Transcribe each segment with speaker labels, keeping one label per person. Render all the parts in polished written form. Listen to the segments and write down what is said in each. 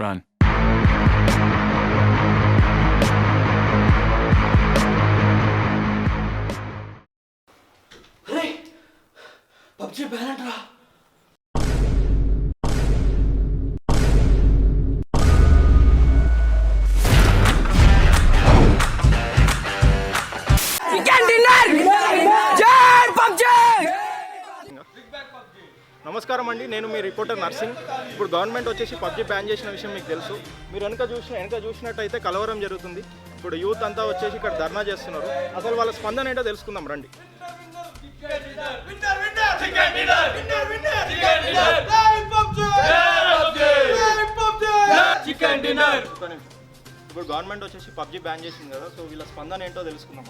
Speaker 1: Run.
Speaker 2: Hey! PUBG ban రా.
Speaker 3: Chicken dinner జై PUBG.
Speaker 4: నమస్కారం అండి, నేను మీ రిపోర్టర్ నర్సింగ్. ఇప్పుడు గవర్నమెంట్ వచ్చేసి పబ్జి బ్యాన్ చేసిన విషయం మీకు తెలుసు. మీరు వెనక చూసినట్టయితే కలవరం జరుగుతుంది. ఇప్పుడు యూత్ అంతా వచ్చేసి ఇక్కడ ధర్నా చేస్తున్నారు. అసలు వాళ్ళ స్పందన ఏంటో తెలుసుకుందాం రండి. ఇప్పుడు గవర్నమెంట్ వచ్చేసి పబ్జి బ్యాన్ చేసింది కదా, సో వీళ్ళ స్పందన ఏంటో తెలుసుకుందాం.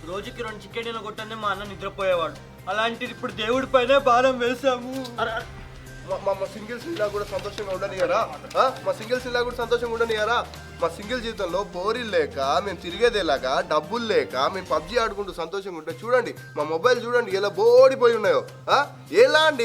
Speaker 2: రోజుకి 2 చికెన్ డిన్నర్ కొట్టనే మా అన్న నిద్రపోయేవాడు. అలాంటిది ఇప్పుడు దేవుడి పైన బాణం వేసాము.
Speaker 5: మా సింగిల్స్ ఇలా కూడా సంతోషంగా ఉండనియరా? మా సింగిల్స్ ఇలా కూడా సంతోషంగా ఉండనియరా? మా సింగిల్ జీవితంలో బోరీలు లేక మేము తిరిగేదేలాగా డబ్బులు లేక మేము పబ్జి ఆడుకుంటూ సంతోషంగా ఉంటే చూడండి, మా మొబైల్ చూడండి ఎలా బోడిపోయి ఉన్నాయో. ఎలా అండి?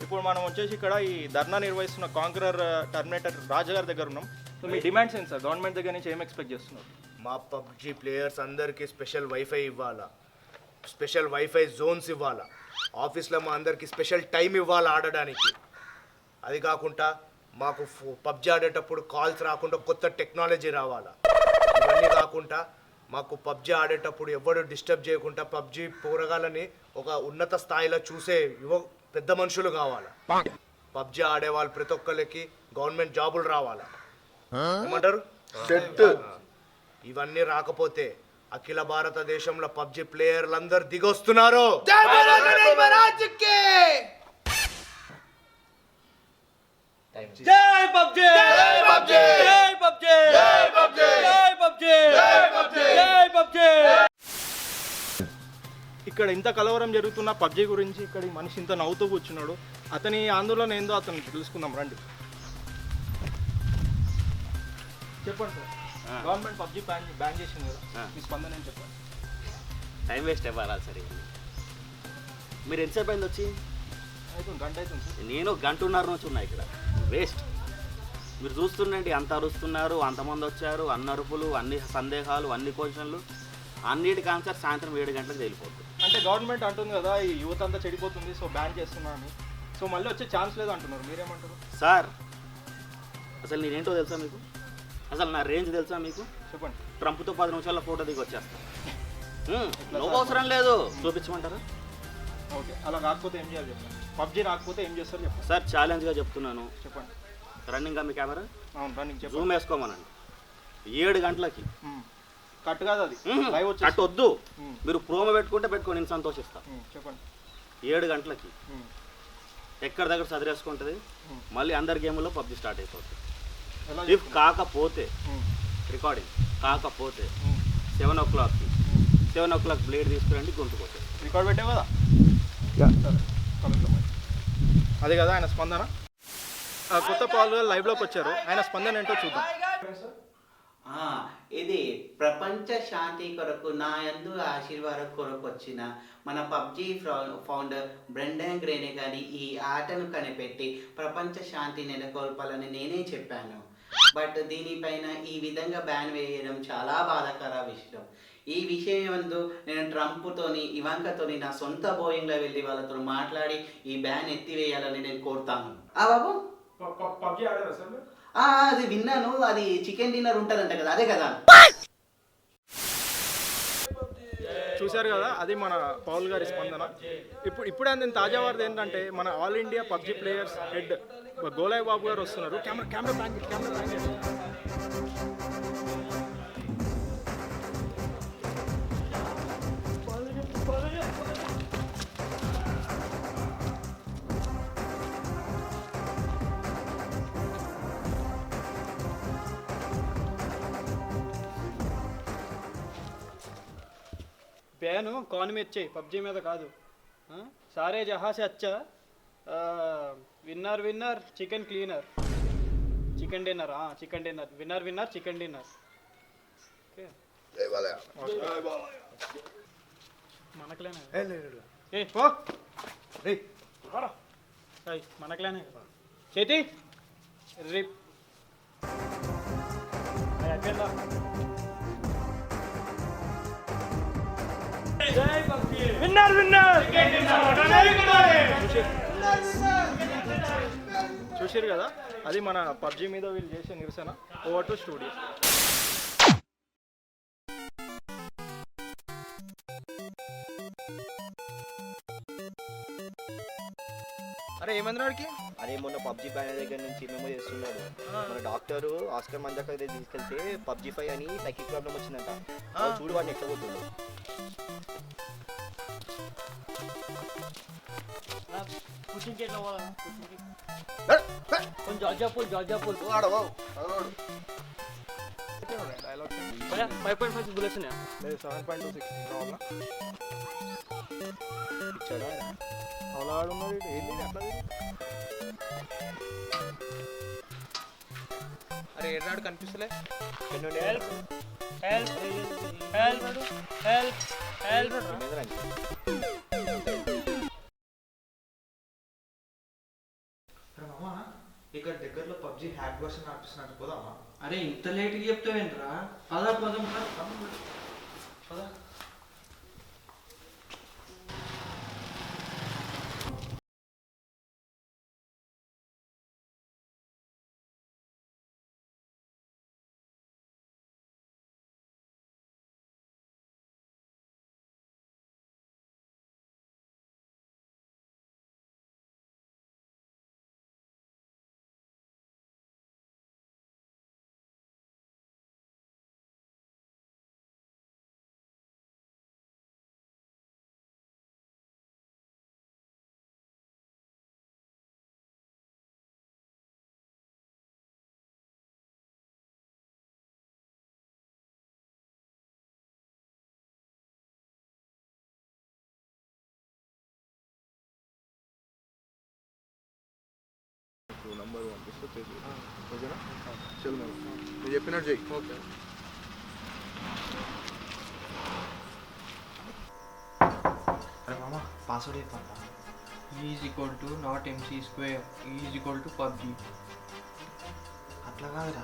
Speaker 4: ఇప్పుడు మనం వచ్చేసి ఇక్కడ ఈ ధర్నా నిర్వహిస్తున్న కాంకరర్ టర్మినేటర్ రాజగారి దగ్గర ఉన్నాం. సో మీ డిమాండ్స్ ఏంటి సార్? గవర్నమెంట్ దగ్గర నుంచి ఏం ఎక్స్పెక్ట్ చేస్తున్నారు?
Speaker 6: మా పబ్జి ప్లేయర్స్ అందరికీ స్పెషల్ వైఫై ఇవ్వాలా, స్పెషల్ వైఫై జోన్స్ ఇవ్వాలా, ఆఫీస్లో మా అందరికీ స్పెషల్ టైం ఇవ్వాలి ఆడడానికి. అది కాకుండా మాకు పబ్జి ఆడేటప్పుడు కాల్స్ రాకుండా కొత్త టెక్నాలజీ రావాలా. ఇవన్నీ కాకుండా మాకు పబ్జి ఆడేటప్పుడు ఎవరు డిస్టర్బ్ చేయకుండా పబ్జి పోరగాలని ఒక ఉన్నత స్థాయిలో చూసే పెద్ద మనుషులు కావాలా. పబ్జి ఆడే వాళ్ళు ప్రతి ఒక్కరికి గవర్నమెంట్ జాబులు రావాలా. ఏమంటారు? ఇవన్నీ రాకపోతే అఖిల భారతదేశంలో పబ్జి ప్లేయర్లందరూ దిగొస్తున్నారు.
Speaker 2: జై పబ్జి! జై పబ్జి! జై పబ్జి! జై పబ్జి! జై పబ్జి! జై పబ్జి! జై పబ్జి!
Speaker 4: ఇక్కడ ఇంత కలవరం జరుగుతున్న పబ్జి గురించి ఇక్కడ ఈ మనిషి ఇంత నవ్వుతూ కూర్చున్నాడు. అతని ఆందోళన ఏందో అతను తెలుసుకుందాం రండి. చెప్పండి సార్, గవర్నమెంట్ పబ్జి బ్యాన్ చేసింది కదా, మీ స్పందన ఏం చెప్పండి?
Speaker 7: టైం వేస్ట్ అవ్వాలా సరే? మీరు ఎంతసేపు అయింది వచ్చి?
Speaker 4: అవుతుంది, గంట అవుతుంది సార్.
Speaker 7: నేను 1:30 నుంచి ఉన్నా ఇక్కడ. వేస్ట్. మీరు చూస్తుండండి, అంత అరుస్తున్నారు, అంతమంది వచ్చారు, అన్ని అరుపులు, అన్ని సందేహాలు, అన్ని క్వశ్చన్లు, అన్నిటికి ఆన్సర్ సాయంత్రం 7 గంటలకు వెళ్ళిపోతుంది.
Speaker 4: అంటే గవర్నమెంట్ అంటుంది కదా ఈ యూత్ అంతా చెడిపోతుంది, సో బ్యాన్ చేస్తున్నాను, సో మళ్ళీ వచ్చే ఛాన్స్ లేదు అంటున్నారు. మీరేమంటారు
Speaker 7: సార్? అసలు నేనేంటో తెలుసా మీకు? అసలు నా రేంజ్ తెలుసా మీకు?
Speaker 4: చెప్పండి.
Speaker 7: ట్రంప్తో 10 నిమిషాల్లో ఫోటో దిగి వచ్చేస్తాను. నువ్వు అవసరం లేదు, చూపించమంటారా?
Speaker 4: ఓకే, అలా కాకపోతే ఏం చేయాలి చెప్పండి. పబ్జి రాకపోతే ఏం చేస్తారు చెప్పండి
Speaker 7: సార్, ఛాలెంజ్గా చెప్తున్నాను.
Speaker 4: చెప్పండి.
Speaker 7: రన్నింగ్ మీ కెమెరా
Speaker 4: అవును, రన్నింగ్ చెప్పండి.
Speaker 7: జూమ్ వేసుకోమనండి. 7 గంటలకి
Speaker 4: కట్ కాదు అది, లైవ్ వచ్చి
Speaker 7: అటు వద్దు. మీరు ప్రోమో పెట్టుకోండి, నేను సంతోషిస్తాను.
Speaker 4: చెప్పండి.
Speaker 7: 7 గంటలకి ఎక్కడ దగ్గర చదివేసుకుంటుంది, మళ్ళీ అందరి గేమ్లో పబ్జి స్టార్ట్ అయిపోతుంది. ఇఫ్ కాకపోతే రికార్డింగ్ కాకపోతే 7 o'clockకి 7 o'clock బ్లేడ్ తీసుకురండి, గొంతుకోతుంది.
Speaker 4: రికార్డ్ పెట్టావు కదా, అదే కదా ఆయన స్పందన. కొత్త పాల్గొని లైవ్లోకి వచ్చారు, ఆయన స్పందన ఏంటో చూద్దాం.
Speaker 8: ఇది ప్రపంచ శాంతి కొరకు నా యందు ఆశీర్వాదం కొరకు వచ్చిన మన పబ్జి ఫౌండర్ బ్రెండన్ గ్రేనే గారి ఈ ఆటను కనిపెట్టి ప్రపంచ శాంతి నెలకొల్పాలని నేనే చెప్పాను. బట్ దీనిపైన ఈ విధంగా బ్యాన్ వేయడం చాలా బాధాకర విషయం. ఈ విషయం యందు నేను ట్రంప్తోని ఇవాంకతోని నా సొంత బోయింగ్లో వెళ్ళి వాళ్ళతో మాట్లాడి ఈ బ్యాన్ ఎత్తివేయాలని నేను కోరుతాను. బాబు
Speaker 4: పబ్జి ఆడారా సార్?
Speaker 8: అది విన్నాను, అది చికెన్ డిన్నర్ ఉంటుందంట కదా, అదే కదా.
Speaker 4: చూశారు కదా, అది మన పౌల్ గారి స్పందన. ఇప్పుడే అందిన తాజా వార్త ఏంటంటే మన all India PUBG players head గోలాయ్ బాబు గారు వస్తున్నారు. కెమెరా బ్యాన్
Speaker 9: బ్యాన్ కాన్ మీద చేయి, పబ్జి మీద కాదు. సారే జహాసే అచ్చా winner chicken cleaner chicken dinner chicken dinner winner chicken dinner. Okay, మనకులేనా? ఏ పో.
Speaker 6: రే
Speaker 9: మనకులేనే కదా చేతి రిప్ అయిపోయిందా విన్నర్ విన్నర్
Speaker 4: చూసారు కదా, అది మన పబ్జి మీద వీళ్ళు చేసే నిరసన. Over to studio.
Speaker 6: అరే ఏమైంది వాడికి?
Speaker 1: అరే మొన్న పబ్జి బ్యానర్ దగ్గర నుంచి మేము చేస్తున్నాడు. మన డాక్టరు ఆస్కర్ మంజాక దగ్గర తీసుకెళ్తే పబ్జి 5 అని సైకిక్ ప్రాబ్లం వచ్చిందంట. వాడు చూడు వాడిని ఎట్లా పోతుండు.
Speaker 5: ఆడవా
Speaker 4: డైలాగ్
Speaker 2: 5.5 బుల్లెట్స్ ఉన్నాయా?
Speaker 4: లేదు 7.26 కావాలా ఇచ్చాడా అలా ఆడున్నాడు. ఏంటి అట్లా
Speaker 6: అరే ఎర్రాడు కనిపిస్తలే. ఇక్కడ దగ్గరలో పబ్జి హ్యాక్ వర్షన్ నడిపిస్తున్నట్టు పోదామా?
Speaker 2: అరే ఇంత లేట్గా చెప్తావేంట్రా? పదా పదం పదా.
Speaker 5: నంబర్ పంపిస్తే ఓకేనా? చల్ నువ్వు చెప్పినట్టు చెయ్యి. ఓకే.
Speaker 6: అరే మామ పాస్వర్డ్ చెప్పాలా?
Speaker 2: E=not MC², E=PUBG.
Speaker 6: అట్లా కాదురా,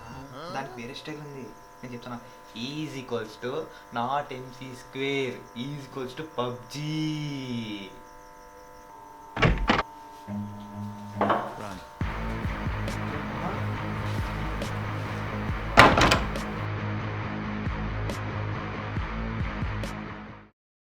Speaker 6: దానికి వేరే స్టైల్ ఉంది. నేను చెప్తాను. E=not MC², E=PUBG.